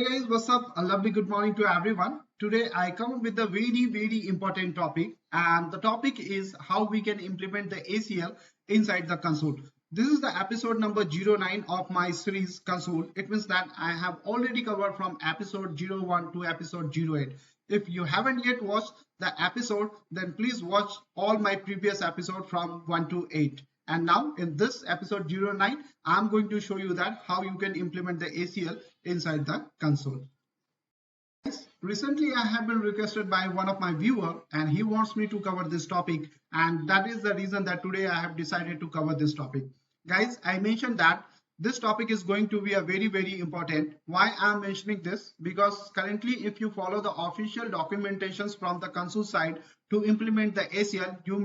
Hey guys, what's up? A lovely good morning to everyone. Today I come with a very important topic, and the topic is how we can implement the ACL inside the console. This is the episode number 09 of my series Consul. It means that I have already covered from episode 01 to episode 08. If you haven't yet watched the episode, then please watch all my previous episode from 1 to 8. And now in this episode 09, I'm going to show you that how you can implement the ACL inside the console. Recently, I have been requested by one of my viewer and he wants me to cover this topic, and that is the reason that today I have decided to cover this topic. Guys, I mentioned that this topic is going to be a very important. Why I'm mentioning this? Because currently if you follow the official documentations from the console side to implement the ACL, you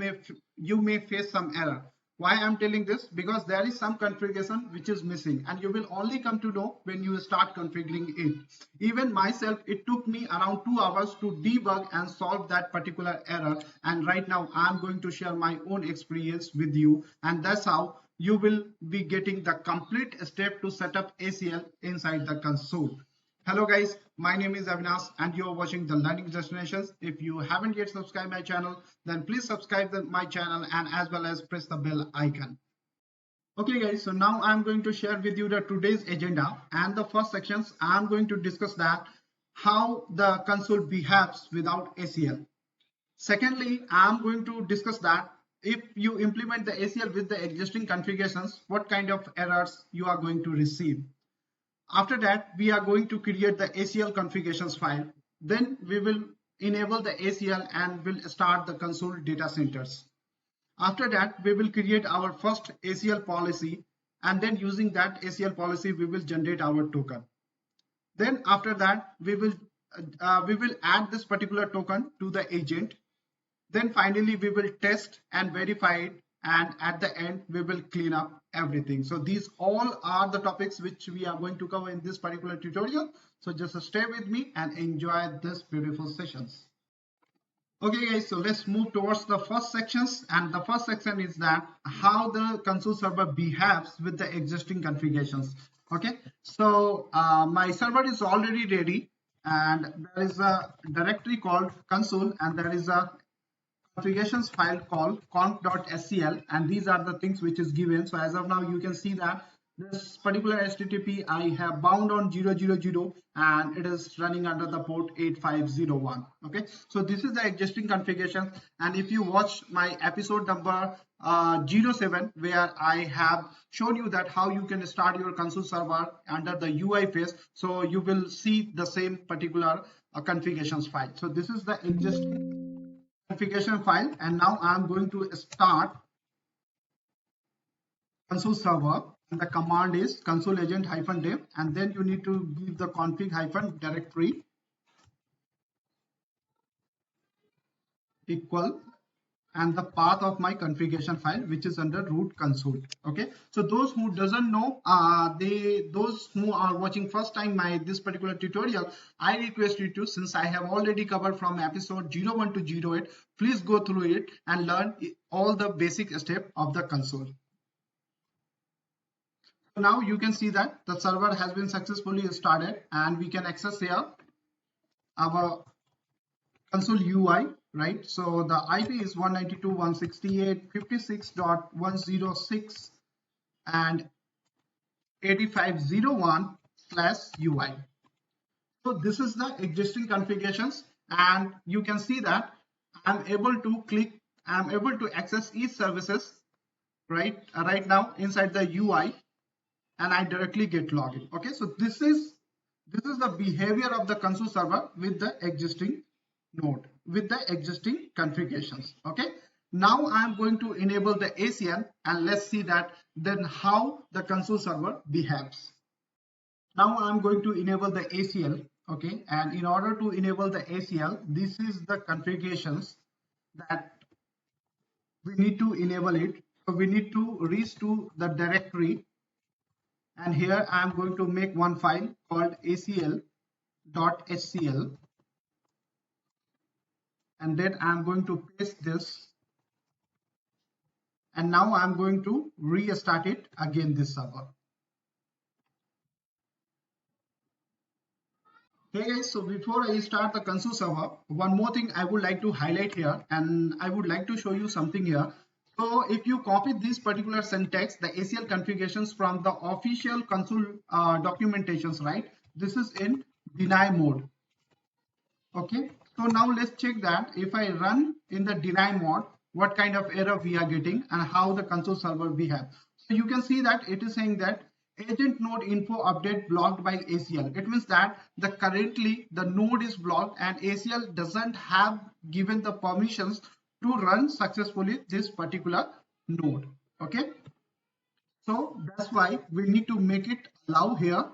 may face some error. Why I'm telling this? Because there is some configuration which is missing, and you will only come to know when you start configuring it. Even myself, it took me around 2 hours to debug and solve that particular error, and right now I'm going to share my own experience with you, and that's how you will be getting the complete step to set up ACL inside the console. Hello guys, my name is Avinash and you're watching the Learning Destinations. If you haven't yet subscribed my channel, then please subscribe my channel and as well as press the bell icon. Okay guys, so now I'm going to share with you the today's agenda, and the first sections I'm going to discuss that how the console behaves without ACL. Secondly, I'm going to discuss that if you implement the ACL with the existing configurations, what kind of errors you are going to receive. After that, we are going to create the ACL configurations file. Then we will enable the ACL and will start the console data centers. After that, we will create our first ACL policy, and then using that ACL policy, we will generate our token. Then after that, we will add this particular token to the agent. Then finally, we will test and verify it, and at the end we will clean up everything. So these all are the topics which we are going to cover in this particular tutorial. So just stay with me and enjoy this beautiful sessions. Okay guys, so let's move towards the first sections, and the first section is that how the console server behaves with the existing configurations. Okay, so my server is already ready, and there is a directory called console, and there is a configurations file called conf.scl, and these are the things which is given. So as of now you can see that this particular HTTP I have bound on 000 and it is running under the port 8501. Okay, so this is the existing configuration, and if you watch my episode number 07 where I have shown you that how you can start your console server under the UI phase, so you will see the same particular configurations file. So this is the existing configuration file, and now I'm going to start console server, and the command is console agent -dev, and then you need to give the config -directory equal and the path of my configuration file, which is under root console. Okay, so those who doesn't know, those who are watching first time this particular tutorial, I request you to, since I have already covered from episode 01 to 08, please go through it and learn all the basic step of the console. So now you can see that the server has been successfully started, and we can access here our console UI, right? So the IP is 192.168.56.106 and 8501/UI. So this is the existing configurations, and you can see that I'm able to access each services right now inside the UI, and I directly get login. Okay, so this is the behavior of the console server with the existing node, with the existing configurations. Okay, now I'm going to enable the ACL, and let's see that then how the console server behaves. Now I'm going to enable the ACL. Okay, and in order to enable the ACL, this is the configurations that we need to enable it. So we need to reach to the directory, and here I am going to make one file called acl.hcl, and then I am going to paste this, and now I am going to restart it again, this server. Hey guys, so before I start the Consul server, one more thing I would like to highlight here, and I would like to show you something here. So if you copy this particular syntax, the ACL configurations from the official Consul documentations, right? This is in deny mode. Okay, so now let's check that if I run in the deny mode, what kind of error we are getting and how the Consul server we have. So you can see that it is saying that agent node info update blocked by ACL. It means that the currently the node is blocked and ACL doesn't have given the permissions to run successfully this particular node. Okay, so that's why we need to make it allow here.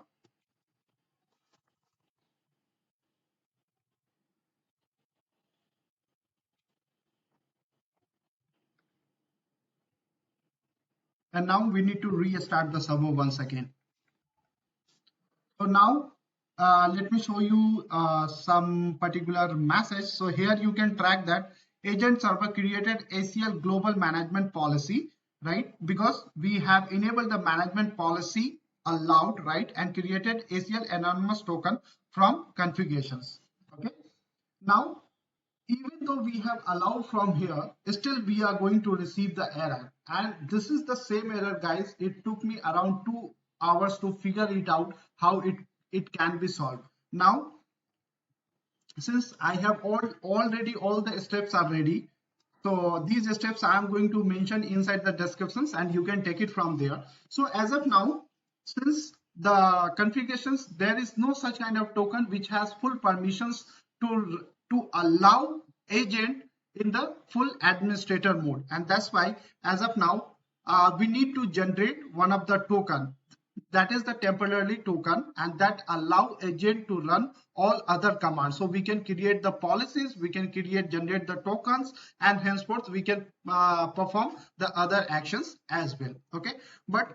And now we need to restart the server once again. So now let me show you some particular message. So here you can track that agent server created ACL global management policy, right? Because we have enabled the management policy allowed, right? And created ACL anonymous token from configurations. Okay. Now, even though we have allowed from here, still we are going to receive the error. And this is the same error, guys. It took me around 2 hours to figure it out how it can be solved. Now, since I have already all the steps are ready, so these steps I am going to mention inside the descriptions and you can take it from there. So as of now, since the configurations, there is no such kind of token which has full permissions to allow agent in the full administrator mode, and that's why as of now we need to generate one of the token, that is the temporary token, and that allow agent to run all other commands. So we can create the policies, we can generate the tokens, and henceforth we can perform the other actions as well. Okay, but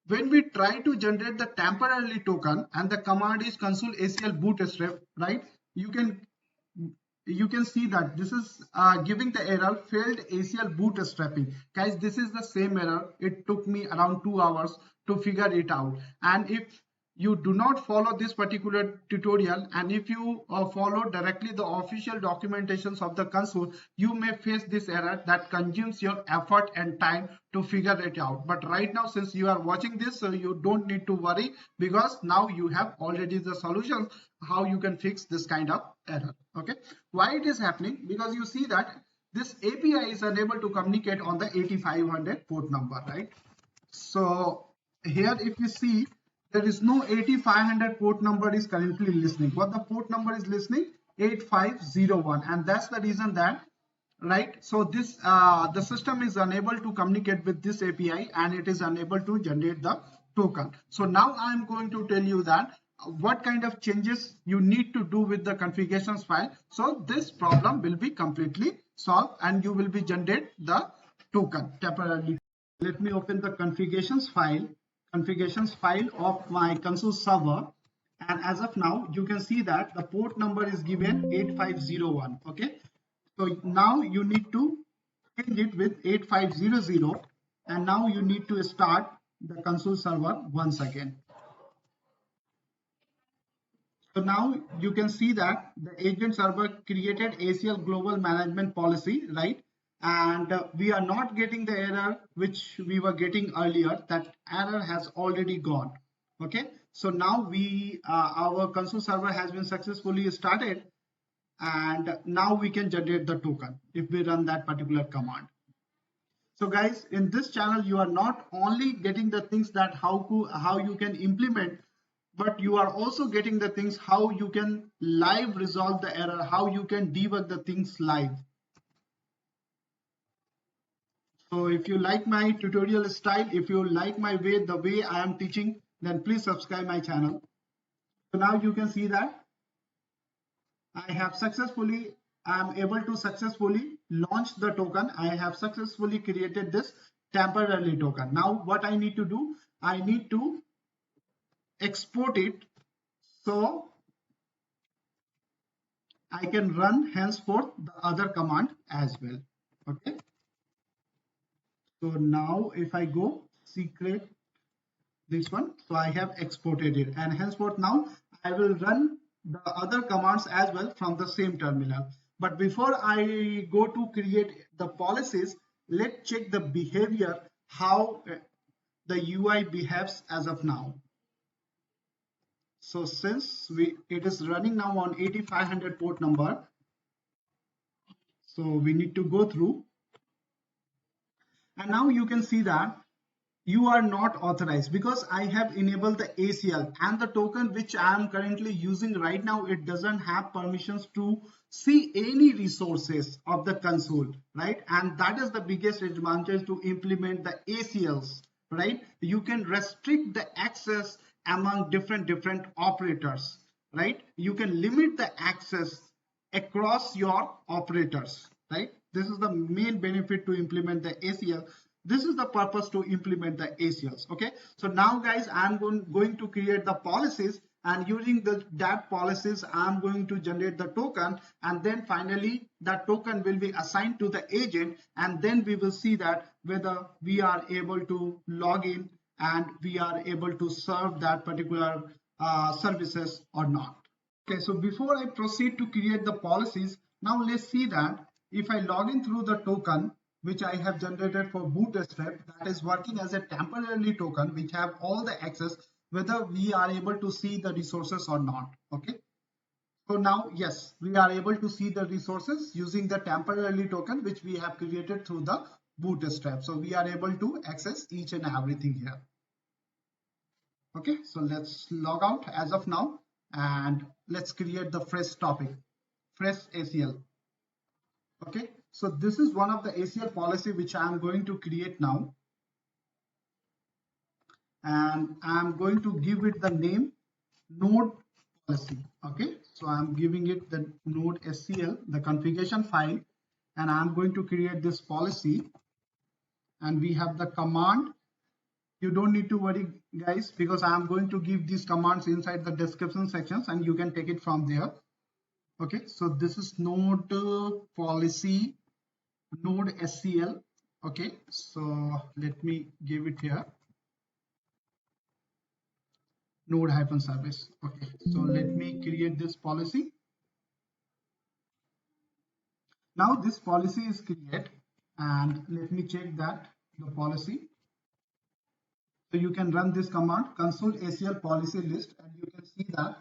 when we try to generate the temporary token and the command is consul ACL bootstrap, right? You can see that this is giving the error failed ACL bootstrapping. Guys, this is the same error. It took me around 2 hours to figure it out. And if you do not follow this particular tutorial, and if you follow directly the official documentations of the Consul, you may face this error that consumes your effort and time to figure it out. But right now, since you are watching this, so you don't need to worry, because now you have already the solutions how you can fix this kind of error. Okay, why it is happening? Because you see that this API is unable to communicate on the 8500 port number, right? So here if you see, there is no 8500 port number is currently listening. What the port number is listening? 8501, and that's the reason that, right? So this the system is unable to communicate with this API and it is unable to generate the token. So now I'm going to tell you that what kind of changes you need to do with the configurations file, so this problem will be completely solved and you will be generate the token temporarily. Let me open the configurations file of my Consul server, and as of now you can see that the port number is given 8501. Okay, so now you need to change it with 8500, and now you need to start the Consul server once again. So now you can see that the agent server created ACL global management policy, right? And we are not getting the error which we were getting earlier. That error has already gone. Okay, so now our Consul server has been successfully started, and now we can generate the token if we run that particular command. So guys, in this channel you are not only getting the things that how you can implement, but you are also getting the things how you can live resolve the error, how you can debug the things live. So if you like my tutorial style, if you like the way I am teaching, then please subscribe my channel. So now you can see that I am able to successfully launch the token. I have successfully created this temporary token. Now what I need to do, I need to export it so I can run henceforth the other command as well. Okay. So now if I go secret this one, so I have exported it, and henceforth now I will run the other commands as well from the same terminal. But before I go to create the policies, let's check the behavior, how the UI behaves as of now. So since it is running now on 8500 port number, so we need to go through, and now you can see that you are not authorized because I have enabled the ACL, and the token which I am currently using right now, it doesn't have permissions to see any resources of the console, right? And that is the biggest advantage to implement the ACLs, right? You can restrict the access among different operators, right? You can limit the access across your operators, right? This is the main benefit to implement the ACL. This is the purpose to implement the ACLs. Okay, so now guys, I'm going to create the policies, and using that policies, I'm going to generate the token, and then finally that token will be assigned to the agent, and then we will see that whether we are able to log in and we are able to serve that particular services or not. Okay, so before I proceed to create the policies, now let's see that if I log in through the token which I have generated for Bootstrap, that is working as a temporarily token which have all the access, whether we are able to see the resources or not. Okay, so now yes, we are able to see the resources using the temporarily token which we have created through the Bootstrap. So we are able to access each and everything here. Okay, so let's log out as of now, and let's create the fresh topic, fresh ACL. Okay, so this is one of the ACL policy which I am going to create now, and I'm going to give it the name node policy. Okay, so I'm giving it the node ACL, the configuration file, and I'm going to create this policy, and we have the command. You don't need to worry guys, because I am going to give these commands inside the description sections, and you can take it from there. Okay, so this is node policy, node ACL. Okay, so let me give it here, node hyphen service. Okay, so let me create this policy. Now this policy is created, and let me check that the policy. So you can run this command, Consul ACL policy list, and you can see that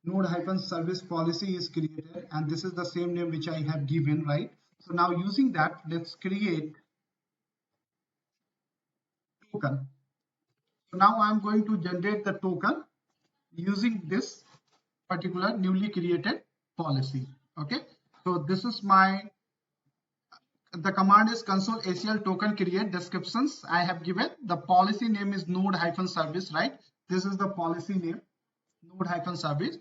node hyphen service policy is created, and this is the same name which I have given, right? So now using that, let's create token. So now I'm going to generate the token using this particular newly created policy. Okay, so this is the command is Consul ACL token create descriptions. I have given the policy name is node hyphen service, right? This is the policy name, node hyphen service.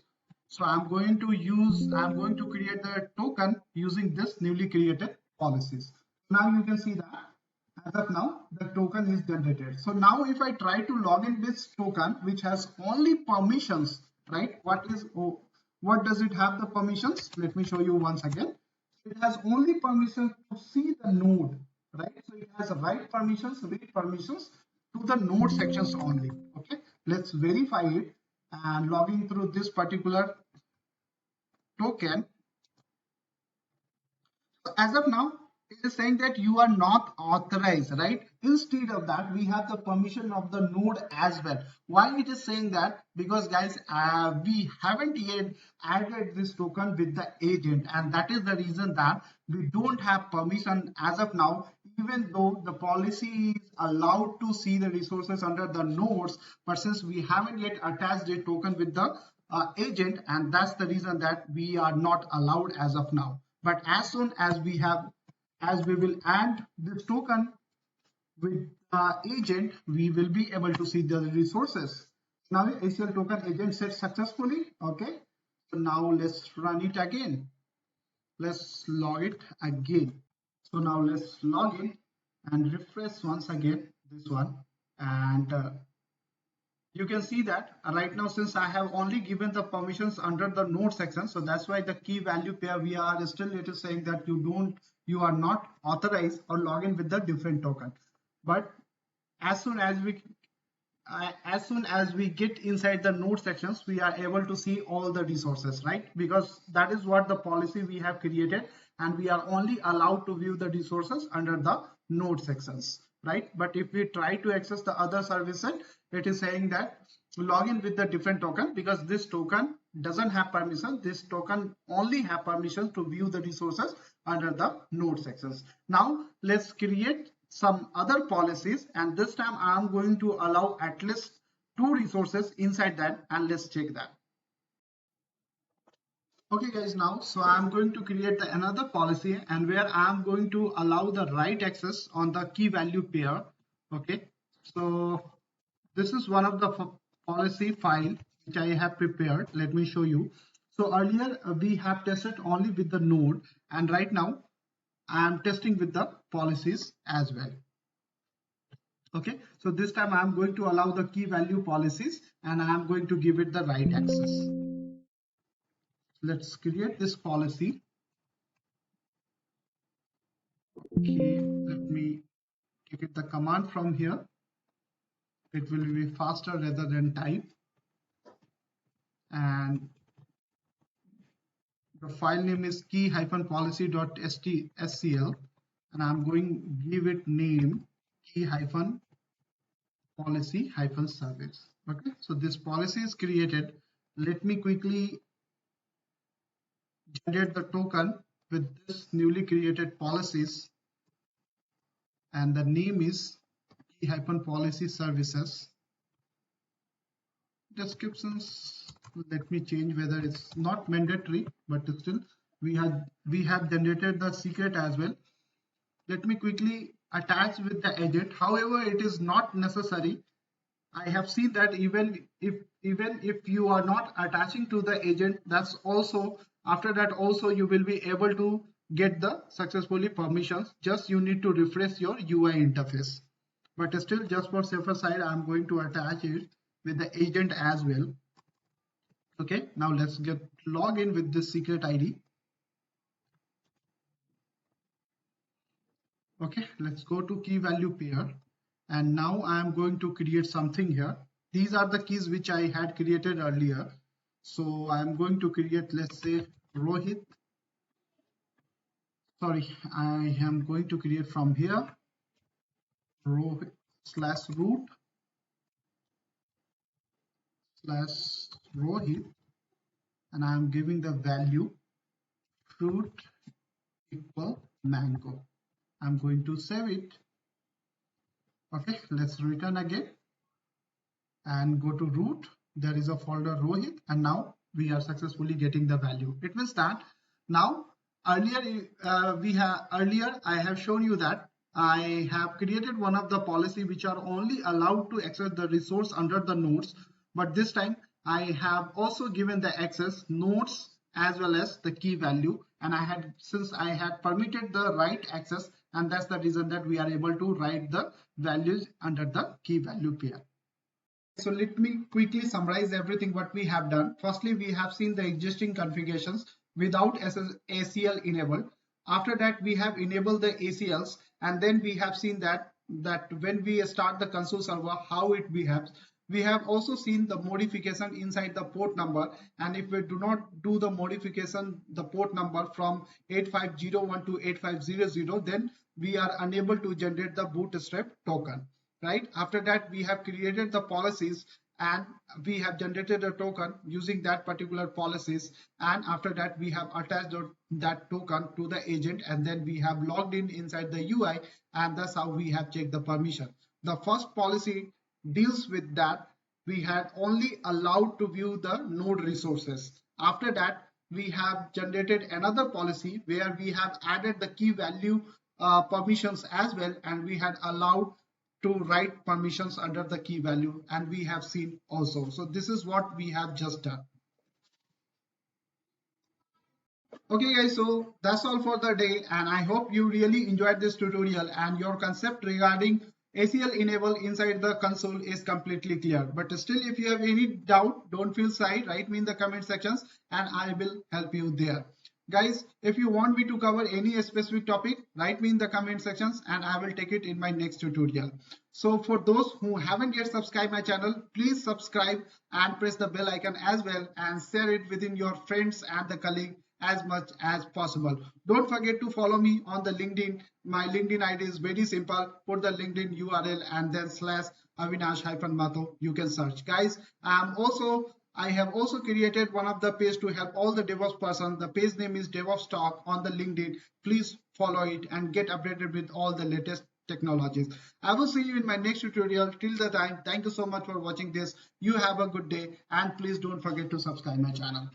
So I'm going to create the token using this newly created policies. Now you can see that as of now the token is generated. So now if I try to log in this token which has only permissions, right? What does it have the permissions? Let me show you once again. It has only permission to see the node, right? So it has write permissions, read permissions to the node sections only. Okay, let's verify it and logging through this particular token. So as of now, it is saying that you are not authorized, right? Instead of that, we have the permission of the node as well. Why it is saying that? Because guys, we haven't yet added this token with the agent, and that is the reason that we don't have permission as of now, even though the policy is allowed to see the resources under the nodes, but since we haven't yet attached a token with the agent, and that's the reason that we are not allowed as of now. But as soon as we will add this token with agent, we will be able to see the resources. Now ACL token agent set successfully. Okay, so now let's run it again. Let's log it again. So now let's log in and refresh once again this one, and you can see that right now, since I have only given the permissions under the node section, so that's why the key value pair we are still, it is saying that you are not authorized or log in with the different token. But as soon as as soon as we get inside the node sections, we are able to see all the resources, right? Because that is what the policy we have created, and we are only allowed to view the resources under the node sections, right? But if we try to access the other services, it is saying that log in with the different token, because this token doesn't have permission. This token only have permission to view the resources under the node sections. Now let's create some other policies, and this time I am going to allow at least 2 resources inside that, and let's check that. Okay guys, now so I'm going to create another policy, and where I'm going to allow the write access on the key value pair. Okay, so this is one of the policy file which I have prepared. Let me show you. So earlier we have tested only with the node, and right now I am testing with the policies as well. Okay, so this time I am going to allow the key value policies, and I am going to give it the write access. Let's create this policy. Okay, let me take it the command from here. It will be faster rather than type. And the file name is key-policy.scl, and I'm going to give it name key-policy-service. Okay, so this policy is created. Let me quickly generate the token with this newly created policies, and the name is key-policy services. Descriptions, let me change whether it's not mandatory, but still we have generated the secret as well. Let me quickly attach with the agent. However, it is not necessary. I have seen that even if you are not attaching to the agent, that's also after that also you will be able to get the successfully permissions. Just you need to refresh your UI interface. But still, just for safer side, I'm going to attach it with the agent as well. Okay, now let's get log in with this secret ID. Okay, let's go to key value pair, and now I am going to create something here. These are the keys which I had created earlier. So I am going to create, let's say, Rohit. Sorry, I am going to create from here Rohit /root /Rohit, and I am giving the value fruit equal mango. I'm going to save it. Okay, let's return again and go to root. There is a folder Rohit, and now we are successfully getting the value. It means that now earlier I have shown you that I have created one of the policy which are only allowed to access the resource under the nodes, but this time I have also given the access nodes as well as the key value, and since I had permitted the write access, and that's the reason that we are able to write the values under the key value pair. So let me quickly summarize everything what we have done. Firstly, we have seen the existing configurations without ACL enabled. After that, we have enabled the ACLs, and then we have seen that when we start the Consul server, how it behaves. We have also seen the modification inside the port number, and if we do not do the modification, the port number from 8501 to 8500, then we are unable to generate the bootstrap token. Right after that, we have created the policies, and we have generated a token using that particular policies, and after that we have attached that token to the agent, and then we have logged in inside the UI, and that's how we have checked the permission. The first policy deals with that we had only allowed to view the node resources. After that, we have generated another policy where we have added the key value permissions as well, and we had allowed to write permissions under the key value, and we have seen also. So this is what we have just done. Okay guys, so that's all for the day, and I hope you really enjoyed this tutorial and your concept regarding ACL enable inside the console is completely clear. But still, if you have any doubt, don't feel shy, write me in the comment sections and I will help you there. Guys, if you want me to cover any specific topic, write me in the comment sections and I will take it in my next tutorial. So for those who haven't yet subscribed my channel, please subscribe and press the bell icon as well, and share it within your friends and the colleague as much as possible. Don't forget to follow me on the LinkedIn. My LinkedIn ID is very simple. Put the LinkedIn URL and then /Avinash-Mathur. You can search. Guys, I have also created one of the page to help all the DevOps person. The page name is DevOps Talk on the LinkedIn. Please follow it and get updated with all the latest technologies. I will see you in my next tutorial. Till the time, thank you so much for watching this. You have a good day and please don't forget to subscribe my channel.